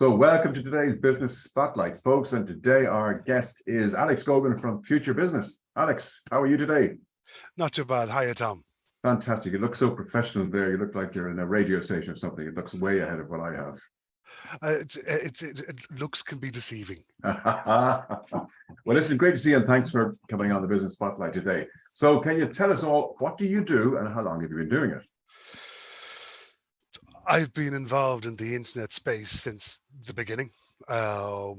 So welcome to today's Business Spotlight, folks. And today our guest is Alex Gogan from Future Business. Alex, how are you today? Not too bad. Hiya, Tom. Fantastic. You look so professional there. You look like you're in a radio station or something. It looks way ahead of what I have. Looks can be deceiving. Well, listen, great to see you, and thanks for coming on the Business Spotlight today. So can you tell us all, what do you do and how long have you been doing it? I've been involved in the internet space since the beginning. I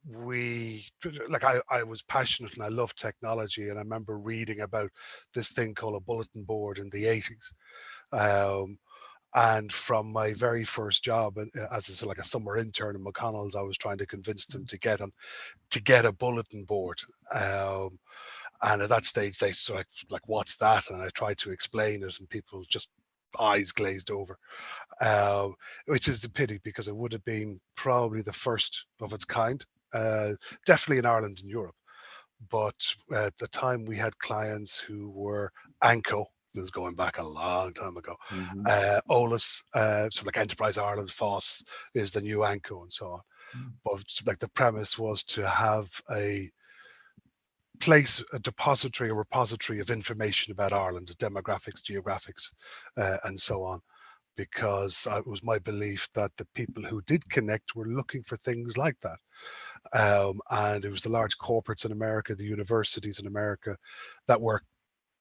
was passionate and I loved technology, and I remember reading about this thing called a bulletin board in the 80s. And from my very first job as a summer intern in McConnell's, I was trying to convince them to get a bulletin board. And at that stage, they sort of like, what's that? And I tried to explain it, and people just eyes glazed over, which is a pity because it would have been probably the first of its kind, definitely in Ireland and Europe. But at the time, we had clients who were Anco. This is going back a long time ago. Olus, so like Enterprise Ireland, Foss is the new Anco, and so on. But like the premise was to have a repository of information about Ireland, demographics, geographics, and so on, because it was my belief that the people who did connect were looking for things like that. And it was the large corporates in America, the universities in America, that were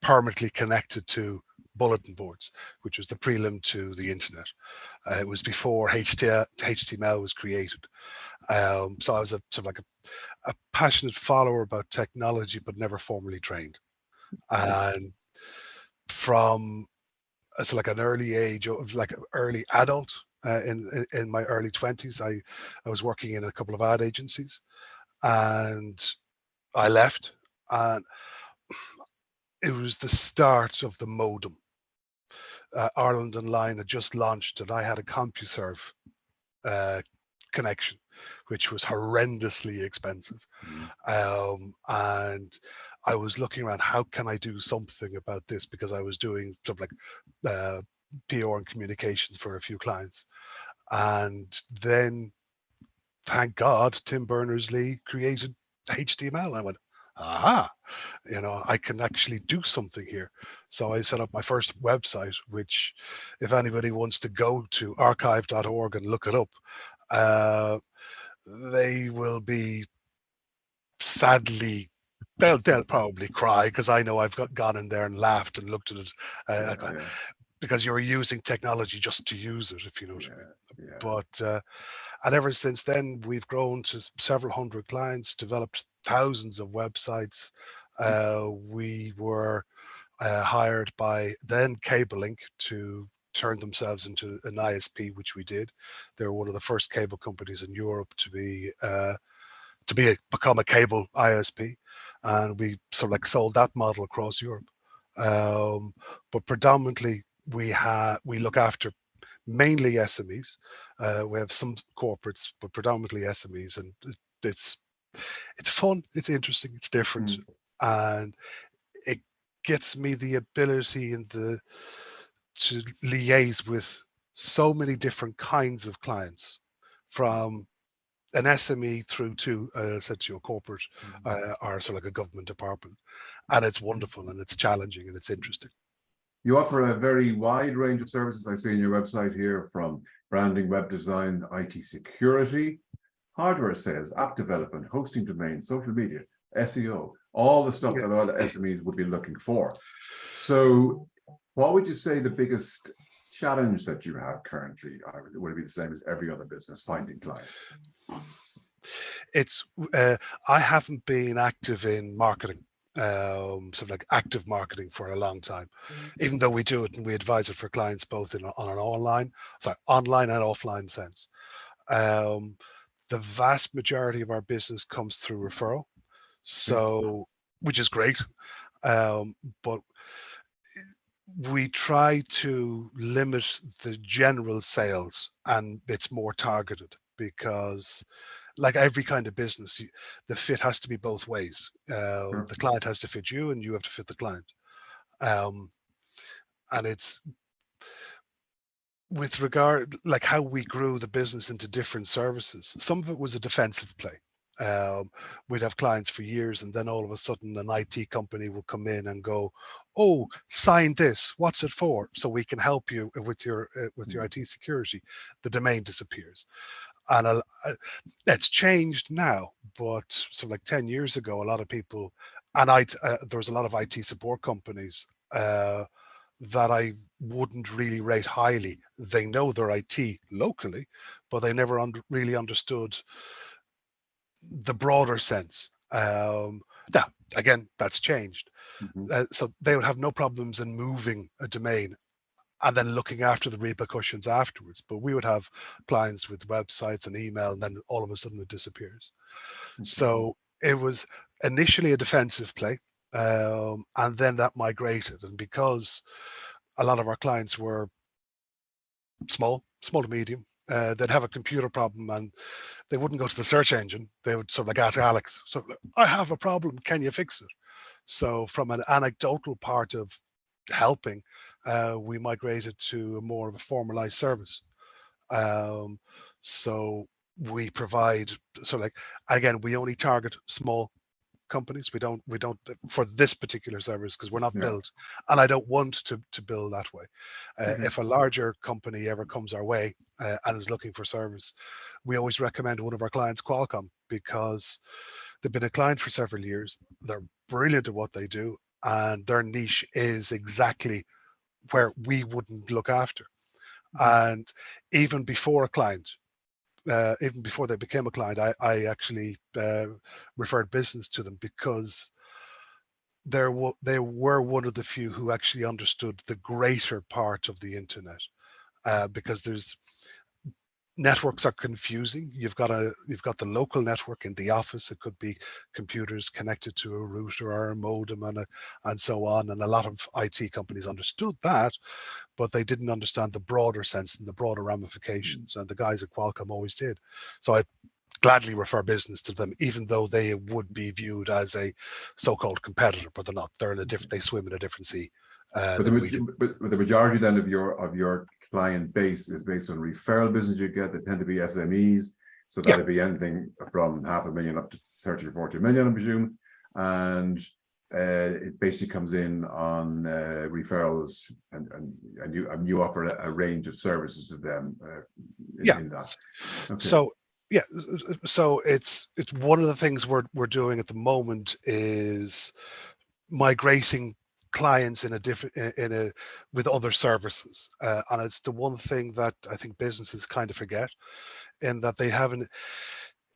permanently connected to bulletin boards, which was the prelim to the internet. It was before HTML was created. So I was a sort of like a passionate follower about technology, but never formally trained. And from like an early age of like early adult, in my early 20s, I was working in a couple of ad agencies, and I left, and it was the start of the modem. Ireland Online had just launched, and I had a CompuServe connection, which was horrendously expensive. And I was looking around, how can I do something about this? Because I was doing sort of like PR and communications for a few clients. And then, thank God, Tim Berners-Lee created HTML. I went, aha, I can actually do something here. So I set up my first website, which, if anybody wants to go to archive.org and look it up, they will be sadly, they'll probably cry, because I know I've gone in there and laughed and looked at it, because you're using technology just to use it, if you know what I mean. But and ever since then, we've grown to several hundred clients, developed thousands of websites. We were hired by then Cable Link to turn themselves into an ISP, which we did. They were one of the first cable companies in Europe to become a cable ISP, and we sort of like sold that model across Europe. But predominantly, we look after mainly SMEs. We have some corporates, but predominantly SMEs, and it's fun, it's interesting, it's different, and it gets me the ability to liaise with so many different kinds of clients, from an SME through to, said to your corporate, or sort of like a government department, and it's wonderful, and it's challenging, and it's interesting. You offer a very wide range of services. I see on your website here, from branding, web design, IT security, hardware sales, app development, hosting domains, social media, SEO, all the stuff that all the SMEs would be looking for. So what would you say the biggest challenge that you have currently? Would it be the same as every other business, finding clients? It's I haven't been active in marketing, sort of like active marketing, for a long time, even though we do it and we advise it for clients both on an online and offline sense. The vast majority of our business comes through referral, so which is great, but we try to limit the general sales, and it's more targeted, because like every kind of business, the fit has to be both ways. The client has to fit you, and you have to fit the client. And with regard, like how we grew the business into different services, some of it was a defensive play. We'd have clients for years, and then all of a sudden an IT company would come in and go, "Oh, sign this. What's it for?" So we can help you with your IT security. The domain disappears, and it's changed now. But so like 10 years ago, a lot of people, and there was a lot of IT support companies. That I wouldn't really rate highly. They know their IT locally, but they never really understood the broader sense. Now, again, that's changed. Mhm. So they would have no problems in moving a domain and then looking after the repercussions afterwards. But we would have clients with websites and email, and then all of a sudden it disappears. Okay. So it was initially a defensive play, and then that migrated. And because a lot of our clients were small to medium, they'd have a computer problem and they wouldn't go to the search engine. They would sort of like ask Alex, so I have a problem, can you fix it? So from an anecdotal part of helping, we migrated to more of a formalized service. Um, so we provide, so like, again, we only target small companies. We don't for this particular service, because we're not Yeah. built, and I don't want to build that way. Okay. If a larger company ever comes our way and is looking for service, we always recommend one of our clients, Qualcomm, because they've been a client for several years. They're brilliant at what they do, and their niche is exactly where we wouldn't look after. And even before a client, even before they became a client, I actually referred business to them, because they were one of the few who actually understood the greater part of the internet. Because there's networks are confusing. You've got the local network in the office. It could be computers connected to a router or a modem and so on. And a lot of IT companies understood that, but they didn't understand the broader sense and the broader ramifications. And the guys at Qualcomm always did. So I gladly refer business to them, even though they would be viewed as a so-called competitor, but they're not. They're in a different. They swim in a different sea than we do. But the majority then of your client base is based on referral business you get. They tend to be SMEs, so Yeah, that'd be anything from 500,000 up to 30 or 40 million, I presume. And it basically comes in on referrals, and you offer a range of services to them yeah. in that. Okay. So yeah, so it's one of the things we're doing at the moment is migrating clients in a different in a with other services, and it's the one thing that I think businesses kind of forget, in that they haven't.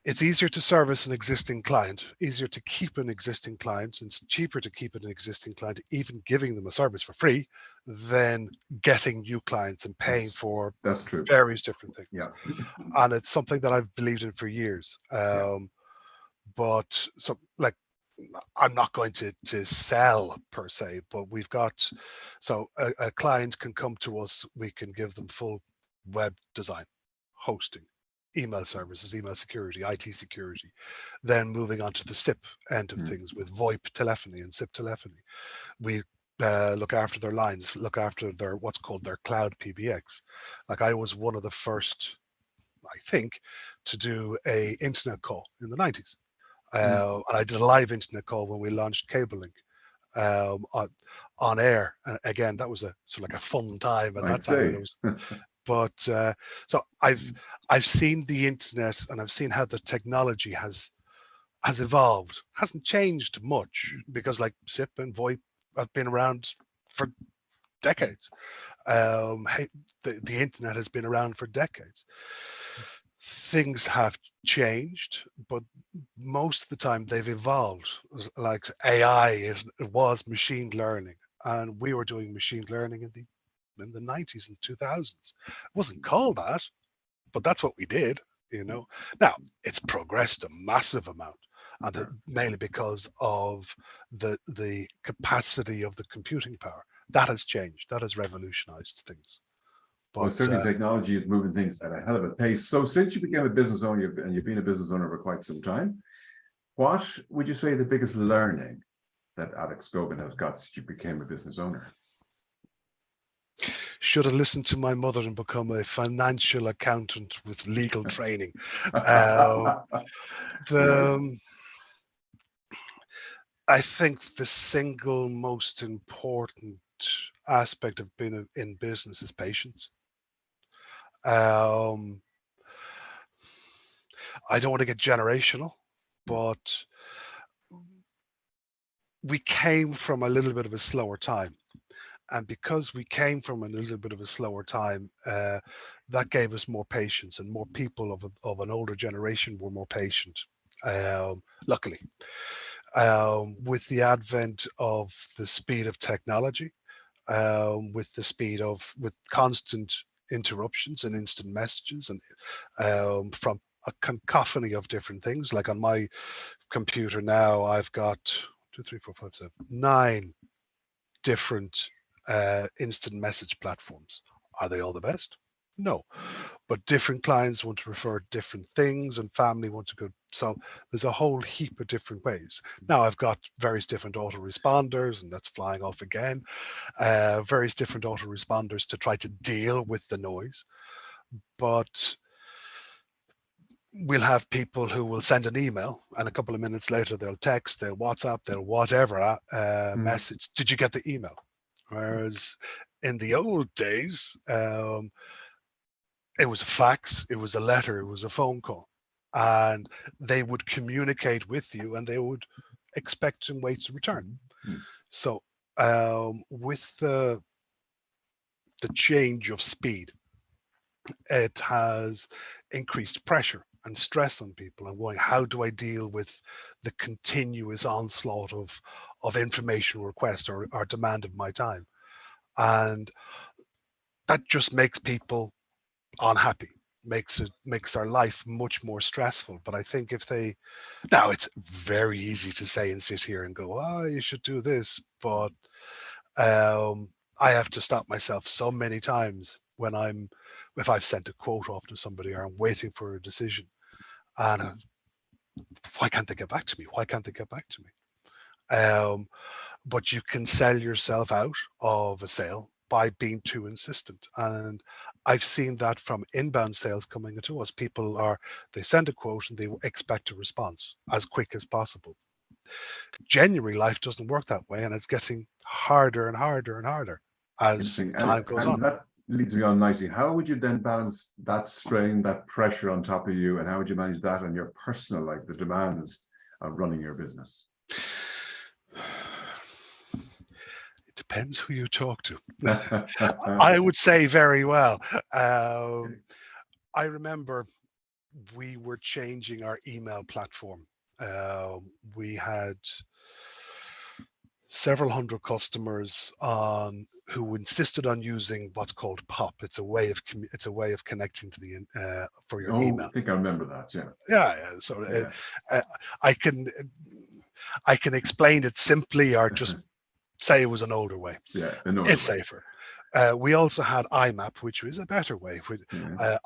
It's easier to service an existing client, easier to keep an existing client, and it's cheaper to keep an existing client, even giving them a service for free, than getting new clients and paying for That's true. various different things. Yeah. And it's something that I've believed in for years. Yeah. But so like, I'm not going to sell per se, but we've got, so a client can come to us, we can give them full web design, hosting, email services, email security, IT security. Then moving on to the SIP end of things with VoIP telephony and SIP telephony. We look after their lines, look after their what's called their cloud PBX. Like, I was one of the first, I think, to do a internet call in the 90s. And I did a live internet call when we launched Cable Link on air. And again, that was a sort of like a fun time at I'd that time when say. it was. But so I've seen the internet, and I've seen how the technology has evolved. Hasn't changed much, because like SIP and VoIP have been around for decades. The internet has been around for decades. Things have changed, but most of the time they've evolved. Like AI was machine learning, and we were doing machine learning in the 90s and 2000s. It wasn't called that, but that's what we did. Now it's progressed a massive amount, and mainly because of the capacity of the computing power. That has changed. That has revolutionized things. Well, But certainly technology is moving things at a hell of a pace. So since you became a business owner, and you've been a business owner for quite some time, what would you say the biggest learning that Alex Gogan has got since you became a business owner? should have listened to my mother and become a financial accountant with legal training. Yeah. The I think the single most important aspect of being in business is patience. Um, I don't want to get generational, but we came from a little bit of a slower time. And because we came from a little bit of a slower time, that gave us more patience, and more people of an older generation were more patient. Luckily, with the advent of the speed of technology, with constant interruptions and instant messages, and from a cacophony of different things. Like on my computer now, I've got 2, 3, 4, 5, 7, 9 different instant message platforms. Are they all the best? No, but different clients want to prefer different things, and family want to go. So there's a whole heap of different ways. Now I've got various different autoresponders, and that's flying off again. Various different autoresponders to try to deal with the noise. But we'll have people who will send an email, and a couple of minutes later they'll text, they'll WhatsApp, they'll whatever message. Did you get the email? Whereas in the old days, it was a fax, it was a letter, it was a phone call, and they would communicate with you, and they would expect and wait to return. So with the change of speed, it has increased pressure and stress on people, and going, how do I deal with the continuous onslaught of information request or demand of my time? And that just makes people unhappy, makes their life much more stressful. But I think if they, now it's very easy to say and sit here and go, oh, you should do this, but I have to stop myself so many times when if I've sent a quote off to somebody, or I'm waiting for a decision, and why can't they get back to me? Why can't they get back to me? But you can sell yourself out of a sale by being too insistent. And I've seen that from inbound sales coming into us. They send a quote and they expect a response as quick as possible. Genuinely, life doesn't work that way, and it's getting harder and harder and harder as time goes on. That leads me on nicely. How would you then balance that strain, that pressure on top of you, and how would you manage that on your personal life, the demands of running your business? It depends who you talk to. I would say very well. I remember we were changing our email platform. We had several hundred customers who insisted on using what's called POP. It's a way of connecting to the for your email. I think I remember that. Yeah. Yeah. So I can explain it simply, or just say it was an older way. Yeah, it's safer. We also had IMAP, which was a better way.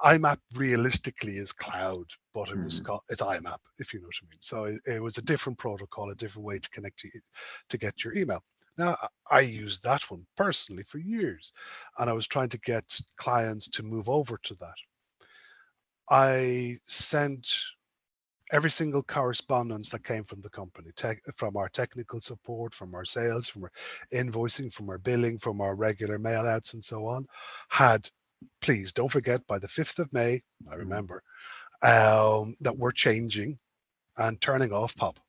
IMAP realistically is cloud, but it's IMAP, if you know what I mean. So it was a different protocol, a different way to connect to get your email. Now, I used that one personally for years, and I was trying to get clients to move over to that. I sent every single correspondence that came from the company, from our technical support, from our sales, from our invoicing, from our billing, from our regular mail outs and so on, had, please don't forget, by the 5th of May, I remember, that we're changing and turning off POP.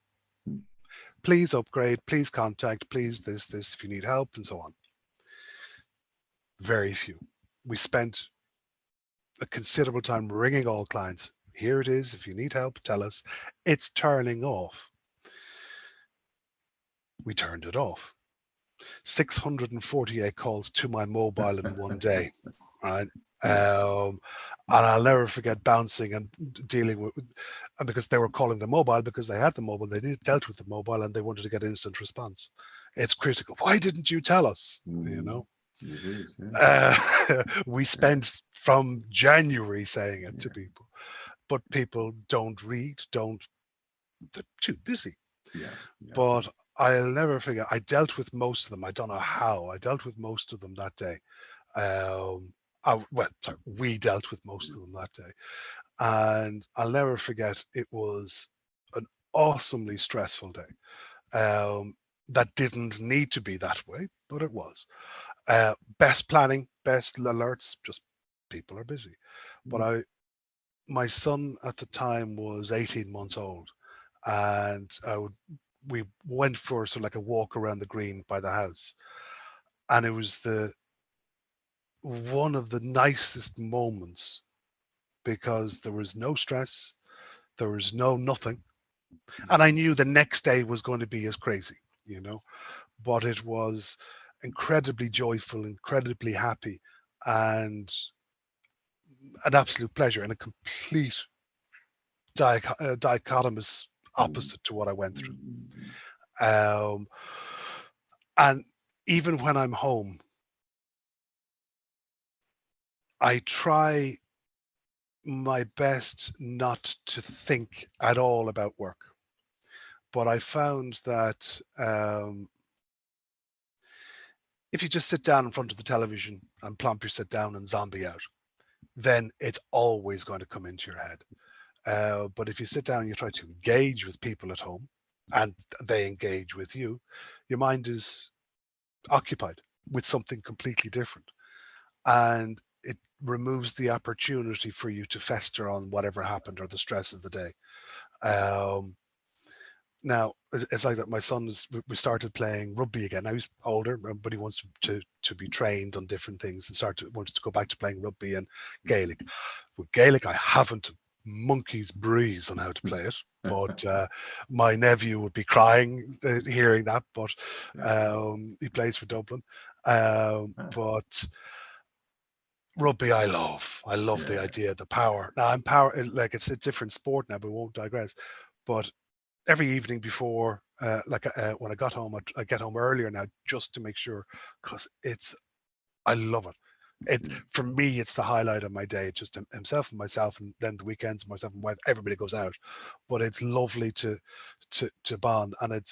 Please upgrade, please contact, please this, if you need help, and so on. Very few. We spent a considerable time ringing all clients. Here it is. If you need help, tell us. It's turning off. We turned it off. 648 calls to my mobile in one day, right? And I'll never forget bouncing and dealing with, and because they were calling the mobile, because they had the mobile, they dealt with the mobile, and they wanted to get instant response. It's critical. Why didn't you tell us? You know. We spent from January saying it to people, but people don't read, they're too busy. But I'll never forget, I dealt with most of them. I don't know how. I dealt with most of them that day. We dealt with most of them that day, and I'll never forget. It was an awesomely stressful day. That didn't need to be that way, but it was. Best planning, best alerts, just people are busy. But my son at the time was 18 months old, and we went for sort of like a walk around the green by the house, and it was one of the nicest moments because there was no stress, there was no nothing, and I knew the next day was going to be as crazy, you know, but it was incredibly joyful, incredibly happy, and an absolute pleasure and a complete dichotomous opposite to what I went through. Um, and even when I'm home, I try my best not to think at all about work. But I found that if you just sit down in front of the television and plump your sit down and zombie out, then it's always going to come into your head. But if you sit down and you try to engage with people at home and they engage with you, your mind is occupied with something completely different. And it removes the opportunity for you to fester on whatever happened or the stress of the day. Um, Now, it's like that. My son we started playing rugby again. Now he's older, but he wants to be trained on different things and wants to go back to playing rugby and Gaelic. With Gaelic, I haven't monkey's breeze on how to play it, but my nephew would be crying hearing that. But he plays for Dublin. But rugby, I love. I love the idea, the power. Now I'm power like it's a different sport now, but we won't digress. But every evening before, when I got home, I get home earlier now just to make sure, because I love it. For me, it's the highlight of my day. It's just himself and myself, and then the weekends, myself and wife, everybody goes out. But it's lovely to bond, and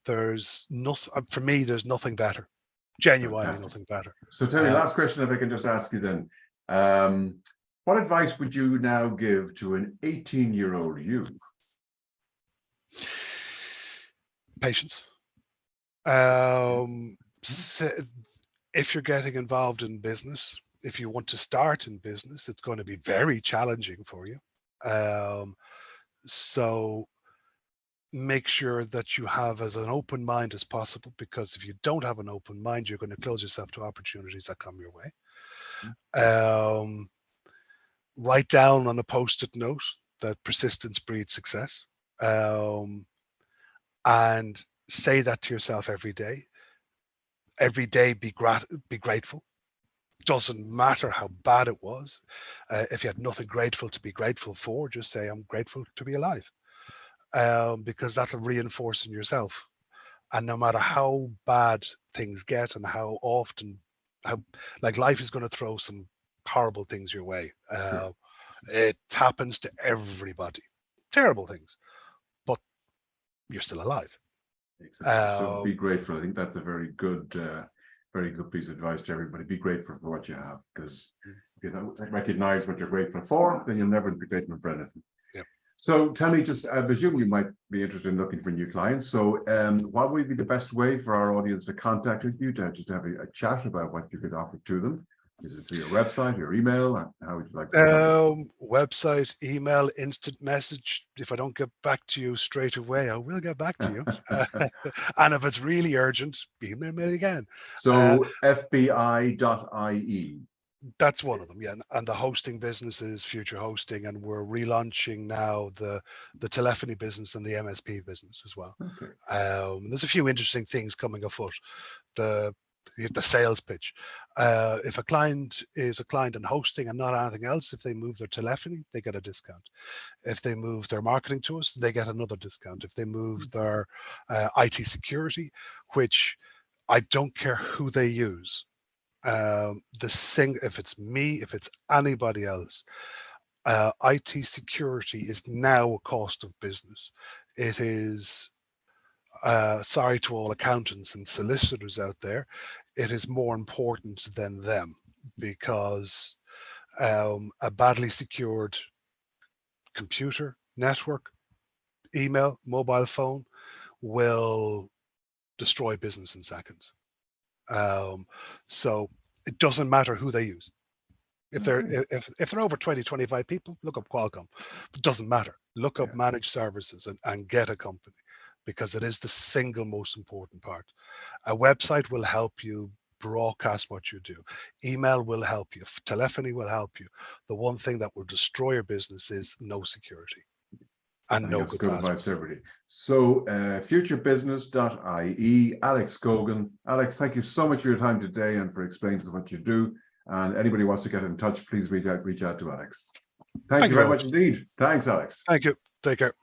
there's nothing for me. There's nothing better, genuinely Fantastic. nothing better. So tell me, last question, if I can just ask you then, what advice would you now give to an 18-year-old you? Patience. If you're getting involved in business, if you want to start in business, it's going to be very challenging for you. So make sure that you have as an open mind as possible, because if you don't have an open mind, you're going to close yourself to opportunities that come your way. Write down on a post-it note that persistence breeds success, and say that to yourself every day. Every day, be grateful. Doesn't matter how bad it was. If you had nothing grateful to be grateful for, just say, I'm grateful to be alive, because that'll reinforce in yourself. And no matter how bad things get and how often, like life is going to throw some horrible things your way. It happens to everybody, terrible things, but you're still alive. Exactly. So be grateful. I think that's a very good piece of advice to everybody. Be grateful for what you have, because if you don't recognize what you're grateful for, then you'll never be grateful for anything. Yeah. So tell me, just I presume you might be interested in looking for new clients. So what would be the best way for our audience to contact with you, to just have a chat about what you could offer to them? Is it through your website, your email, or how would you like to? Website, email, instant message. If I don't get back to you straight away, I will get back to you. And if it's really urgent, email me again. So fbi.ie. That's one of them, yeah. And the hosting business is Future Hosting, and we're relaunching now the telephony business and the MSP business as well. Okay. There's a few interesting things coming afoot. The sales pitch. If a client is a client in hosting and not anything else, if they move their telephony, they get a discount. If they move their marketing to us, they get another discount. If they move their IT security, which I don't care who they use, if it's me, if it's anybody else, IT security is now a cost of business. It is, sorry to all accountants and solicitors out there, it is more important than them, because a badly secured computer, network, email, mobile phone will destroy business in seconds. So it doesn't matter who they use. If they're over 20, 25 people, look up Qualcomm. It doesn't matter. Look up managed services and get a company, because it is the single most important part. A website will help you broadcast what you do. Email will help you. Telephony will help you. The one thing that will destroy your business is no security and no good advice passwords. to everybody. So futurebusiness.ie, Alex Gogan. Alex, thank you so much for your time today and for explaining to us what you do. And anybody wants to get in touch, please reach out to Alex. Thank you very much indeed. Thanks, Alex. Thank you. Take care.